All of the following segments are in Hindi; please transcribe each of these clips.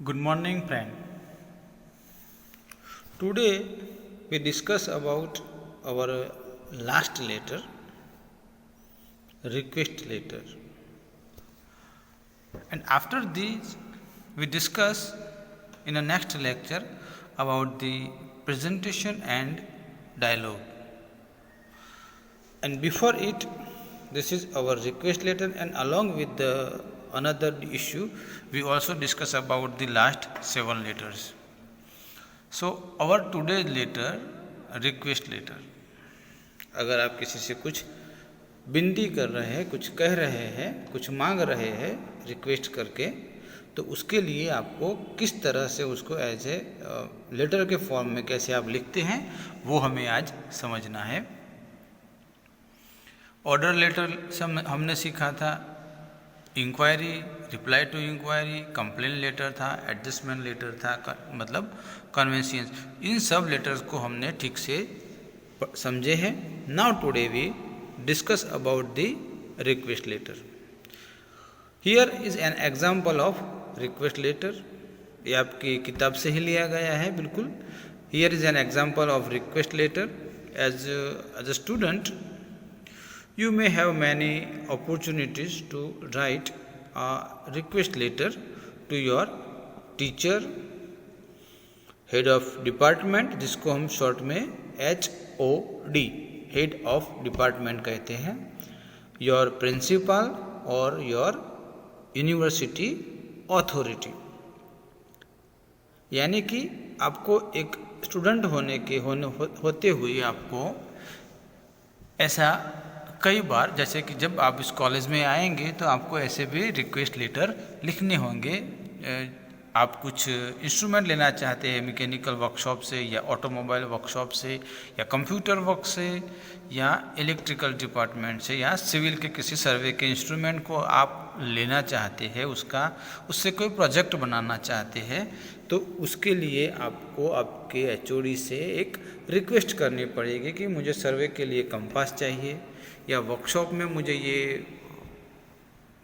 Good morning, friend. Today we discuss about our last letter, request letter. And after this, we discuss in the next lecture about the presentation and dialogue. And before it, this is our request letter, and along with the another issue, we also discuss about the last 7 letters. So our today's letter, request letter. अगर आप किसी से कुछ विनती कर रहे हैं, कुछ कह रहे हैं, कुछ मांग रहे हैं रिक्वेस्ट करके, तो उसके लिए आपको किस तरह से उसको एज ए लेटर के फॉर्म में कैसे आप लिखते हैं वो हमें आज समझना है. ऑर्डर लेटर से हमने सीखा था, inquiry, reply to inquiry, complain letter था, एडजस्टमेंट लेटर था, मतलब कन्वेंशियंस. इन सब लेटर्स को हमने ठीक से समझे हैं. Now today we discuss about the request letter. Here is an example of request letter. ये आपकी किताब से ही लिया गया है बिल्कुल. Here is an example of request letter. As a student you may have many opportunities to write a request letter to your teacher, head of department, जिसको हम शॉर्ट में HOD, head of department कहते हैं, your principal और your university authority. यानी कि आपको एक स्टूडेंट होते हुए आपको ऐसा कई बार, जैसे कि जब आप इस कॉलेज में आएंगे तो आपको ऐसे भी रिक्वेस्ट लेटर लिखने होंगे. आप कुछ इंस्ट्रूमेंट लेना चाहते हैं मैकेनिकल वर्कशॉप से या ऑटोमोबाइल वर्कशॉप से या कंप्यूटर वर्क से या इलेक्ट्रिकल डिपार्टमेंट से या सिविल के किसी सर्वे के इंस्ट्रूमेंट को आप लेना चाहते हैं, उससे कोई प्रोजेक्ट बनाना चाहते हैं, तो उसके लिए आपको आपके HOD से एक रिक्वेस्ट करनी पड़ेगी कि मुझे सर्वे के लिए कंपास चाहिए, या वर्कशॉप में मुझे ये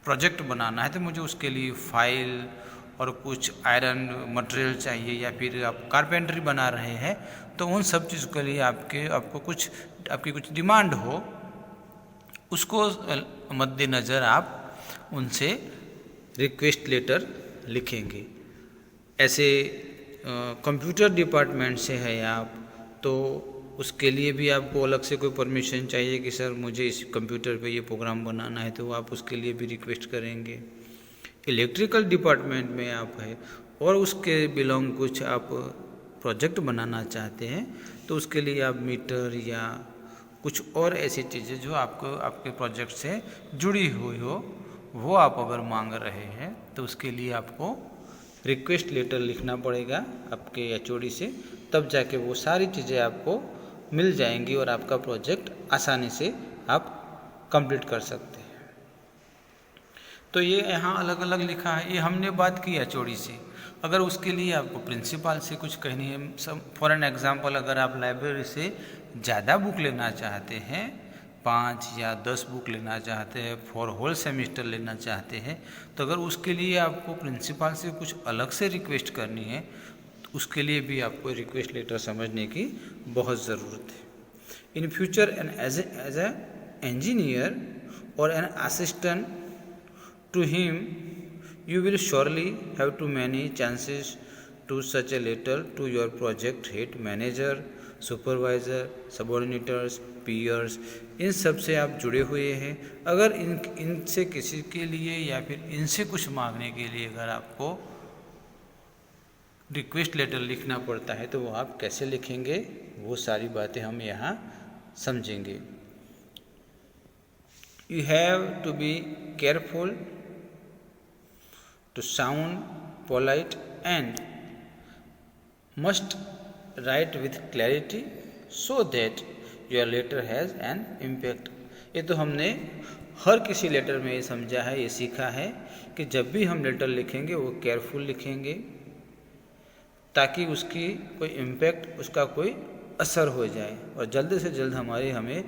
प्रोजेक्ट बनाना है तो मुझे उसके लिए फाइल और कुछ आयरन मटेरियल चाहिए, या फिर आप कारपेंटरी बना रहे हैं तो उन सब चीज़ के लिए आपकी कुछ डिमांड हो, उसको मद्देनज़र आप उनसे रिक्वेस्ट लेटर लिखेंगे. ऐसे कंप्यूटर डिपार्टमेंट से है आप, तो उसके लिए भी आपको अलग से कोई परमिशन चाहिए कि सर मुझे इस कंप्यूटर पे ये प्रोग्राम बनाना है, तो आप उसके लिए भी रिक्वेस्ट करेंगे. इलेक्ट्रिकल डिपार्टमेंट में आप है और उसके बिलोंग कुछ आप प्रोजेक्ट बनाना चाहते हैं, तो उसके लिए आप मीटर या कुछ और ऐसी चीज़ें जो आपको आपके प्रोजेक्ट से जुड़ी हुई हो, वो आप अगर मांग रहे हैं तो उसके लिए आपको रिक्वेस्ट लेटर लिखना पड़ेगा आपके HOD से. तब जाके वो सारी चीज़ें आपको मिल जाएंगी और आपका प्रोजेक्ट आसानी से आप कंप्लीट कर सकते हैं. तो ये यहाँ अलग अलग लिखा है, ये हमने बात की HOD से. अगर उसके लिए आपको प्रिंसिपल से कुछ कहनी है, फॉर एन एग्जांपल, अगर आप लाइब्रेरी से ज़्यादा बुक लेना चाहते हैं, 5 या 10 बुक लेना चाहते हैं, फॉर होल सेमेस्टर लेना चाहते हैं, तो अगर उसके लिए आपको प्रिंसिपल से कुछ अलग से रिक्वेस्ट करनी है, तो उसके लिए भी आपको रिक्वेस्ट लेटर समझने की बहुत ज़रूरत है. In future and as a engineer or an assistant to him, you will surely have too many chances to such a letter to your project head, manager, supervisor, subordinates, peers. इन सब से आप जुड़े हुए हैं. अगर इनसे किसी के लिए या फिर इनसे कुछ मांगने के लिए अगर आपको रिक्वेस्ट लेटर लिखना पड़ता है तो वो आप कैसे लिखेंगे, वो सारी बातें हम यहाँ समझेंगे. You have to be careful to sound polite and must write with clarity so that your letter has an impact. ये तो हमने हर किसी लेटर में ये समझा है, ये सीखा है कि जब भी हम लेटर लिखेंगे वो केयरफुल लिखेंगे ताकि उसकी कोई इम्पैक्ट, उसका कोई असर हो जाए और जल्द से जल्द हमें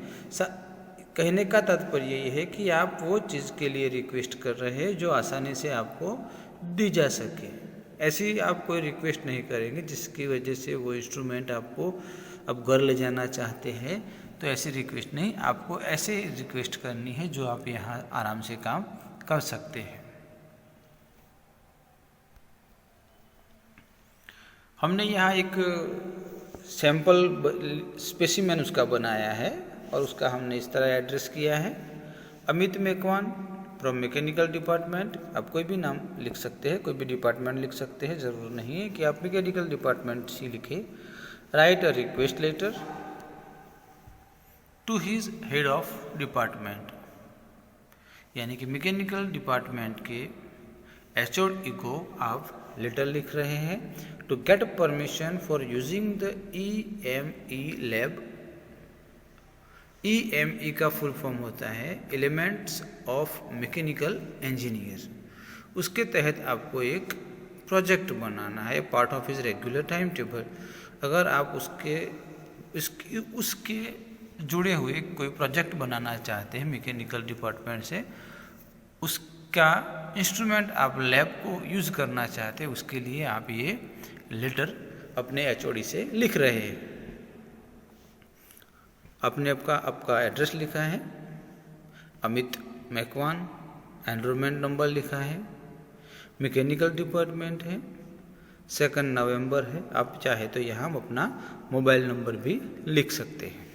कहने का तात्पर्य ये है कि आप वो चीज़ के लिए रिक्वेस्ट कर रहे हैं जो आसानी से आपको दी जा सके. ऐसी आप कोई रिक्वेस्ट नहीं करेंगे जिसकी वजह से वो इंस्ट्रूमेंट आपको अब घर ले जाना चाहते हैं, तो ऐसी रिक्वेस्ट नहीं, आपको ऐसे रिक्वेस्ट करनी है जो आप यहाँ आराम से काम कर सकते हैं। हमने यहाँ एक सैंपल स्पेसिमेन उसका बनाया है और उसका हमने इस तरह एड्रेस किया है, Amit Makwan from mechanical department. आप कोई भी नाम लिख सकते हैं, कोई भी डिपार्टमेंट लिख सकते हैं, ज़रूर नहीं है कि आप मैकेनिकल डिपार्टमेंट ही लिखें। Write a request letter to his head of department, यानी कि मैकेनिकल डिपार्टमेंट के एचओडी को आप लेटर लिख रहे हैं to get permission for using the EME lab. EME का फुल फॉर्म होता है एलिमेंट्स ऑफ मैकेनिकल इंजीनियर। उसके तहत आपको एक प्रोजेक्ट बनाना है, part of his regular time table. अगर आप उसके जुड़े हुए कोई प्रोजेक्ट बनाना चाहते हैं मैकेनिकल डिपार्टमेंट से, उसका इंस्ट्रूमेंट आप लैब को यूज़ करना चाहते हैं, उसके लिए आप ये लेटर अपने एचओडी से लिख रहे हैं। आपने आपका एड्रेस लिखा है, अमित मेकवान, एनरोलमेंट नंबर लिखा है, मैकेनिकल डिपार्टमेंट है, 2 नवंबर है। आप चाहे तो यहाँ अपना मोबाइल नंबर भी लिख सकते हैं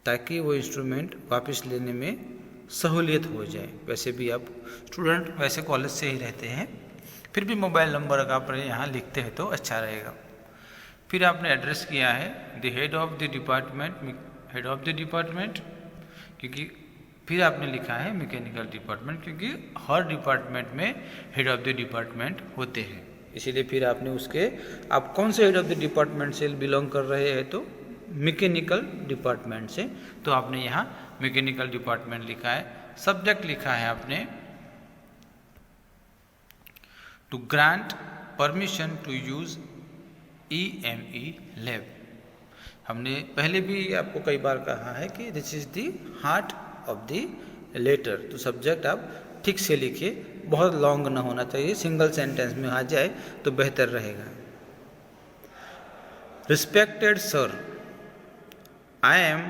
ताकि वो इंस्ट्रूमेंट वापस लेने में सहूलियत हो जाए। वैसे भी आप स्टूडेंट वैसे कॉलेज से ही रहते हैं, फिर भी मोबाइल नंबर अगर आप यहाँ लिखते हैं तो अच्छा रहेगा। फिर आपने एड्रेस किया है the head of the department, क्योंकि फिर आपने लिखा है मैकेनिकल डिपार्टमेंट, क्योंकि हर डिपार्टमेंट में हेड ऑफ द डिपार्टमेंट होते हैं, इसीलिए फिर आपने उसके आप कौन से हेड ऑफ द डिपार्टमेंट से बिलोंग कर रहे हैं, तो मैकेनिकल डिपार्टमेंट से, तो आपने यहाँ मैकेनिकल डिपार्टमेंट लिखा है। सब्जेक्ट लिखा है आपने to grant permission to use EME lab. हमने पहले भी आपको कई बार कहा है कि this is the heart of the letter, तो सब्जेक्ट आप ठीक से लिखिए, बहुत लॉन्ग ना होना चाहिए, सिंगल सेंटेंस में आ जाए तो बेहतर रहेगा। Respected sir, I am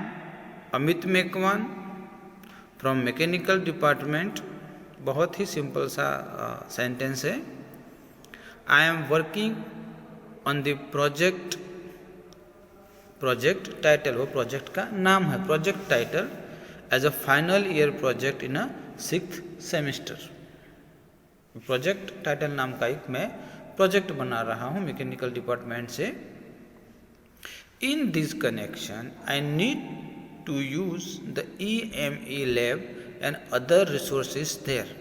Amit Makwan from mechanical department. बहुत ही सिंपल सा सेंटेंस है। I am working on the project title, वो प्रोजेक्ट का नाम है, project title as a final year project in a 6th semester. Project title नाम का एक मैं प्रोजेक्ट बना रहा हूँ मैकेनिकल डिपार्टमेंट से। In this connection I need to use the EME lab and other resources there.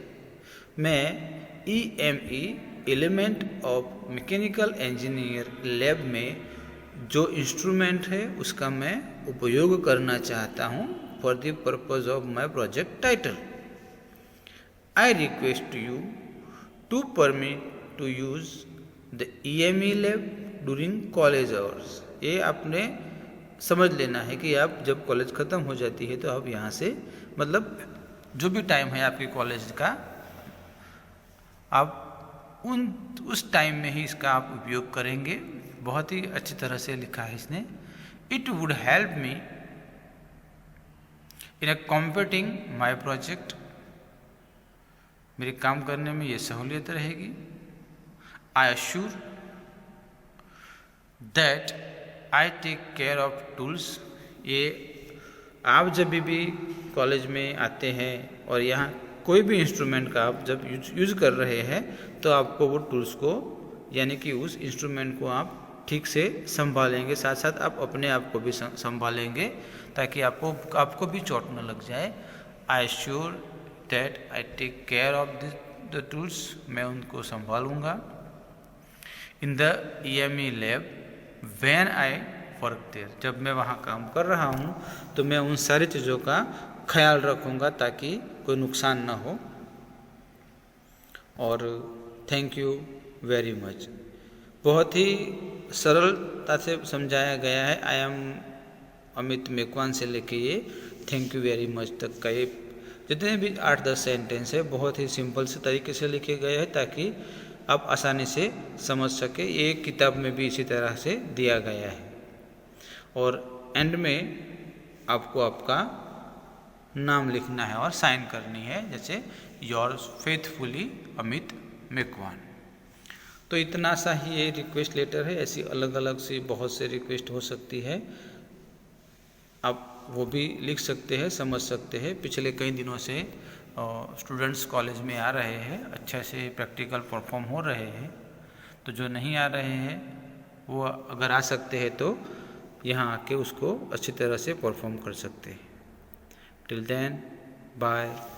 मैं EME element of mechanical engineer lab में जो इंस्ट्रूमेंट है उसका मैं उपयोग करना चाहता हूँ for the purpose of my project title. I request you to permit to use the EME lab during college hours. ये आपने समझ लेना है कि आप जब कॉलेज ख़त्म हो जाती है तो आप यहाँ से, मतलब जो भी टाइम है आपके कॉलेज का, आप उस टाइम में ही इसका आप उपयोग करेंगे। बहुत ही अच्छी तरह से लिखा है इसने। It would help me in competing my project, मेरे काम करने में ये सहूलियत रहेगी। I assure that I take care of tools. ये आप जब भी कॉलेज में आते हैं और यहाँ कोई भी इंस्ट्रूमेंट का आप जब यूज़ कर रहे हैं तो आपको वो टूल्स को, यानी कि उस इंस्ट्रूमेंट को आप ठीक से संभालेंगे, साथ साथ आप अपने आप को भी संभालेंगे ताकि आपको भी चोट न लग जाए। I sure that I take care of the tools, मैं उनको संभालूंगा। In the EME lab when I work there, जब मैं वहाँ काम कर रहा हूँ तो मैं उन सारी चीज़ों का ख्याल रखूँगा ताकि कोई नुकसान ना हो। और थैंक यू वेरी मच, बहुत ही सरलता से समझाया गया है। आई एम अमित मेकवान से लेके ये थैंक यू वेरी मच तक का, ये जितने भी 8-10 सेंटेंस है बहुत ही सिंपल से तरीके से लिखे गए हैं ताकि आप आसानी से समझ सके। ये किताब में भी इसी तरह से दिया गया है। और एंड में आपको आपका नाम लिखना है और साइन करनी है, जैसे योर्स फेथफुली अमित मेकवान। तो इतना सा ही ये रिक्वेस्ट लेटर है। ऐसी अलग अलग से बहुत से रिक्वेस्ट हो सकती है, आप वो भी लिख सकते हैं, समझ सकते हैं। पिछले कई दिनों से स्टूडेंट्स कॉलेज में आ रहे हैं, अच्छे से प्रैक्टिकल परफॉर्म हो रहे हैं। तो जो नहीं आ रहे हैं वो अगर आ सकते हैं तो यहाँ आके उसको अच्छी तरह से परफॉर्म कर सकते हैं। Till then bye.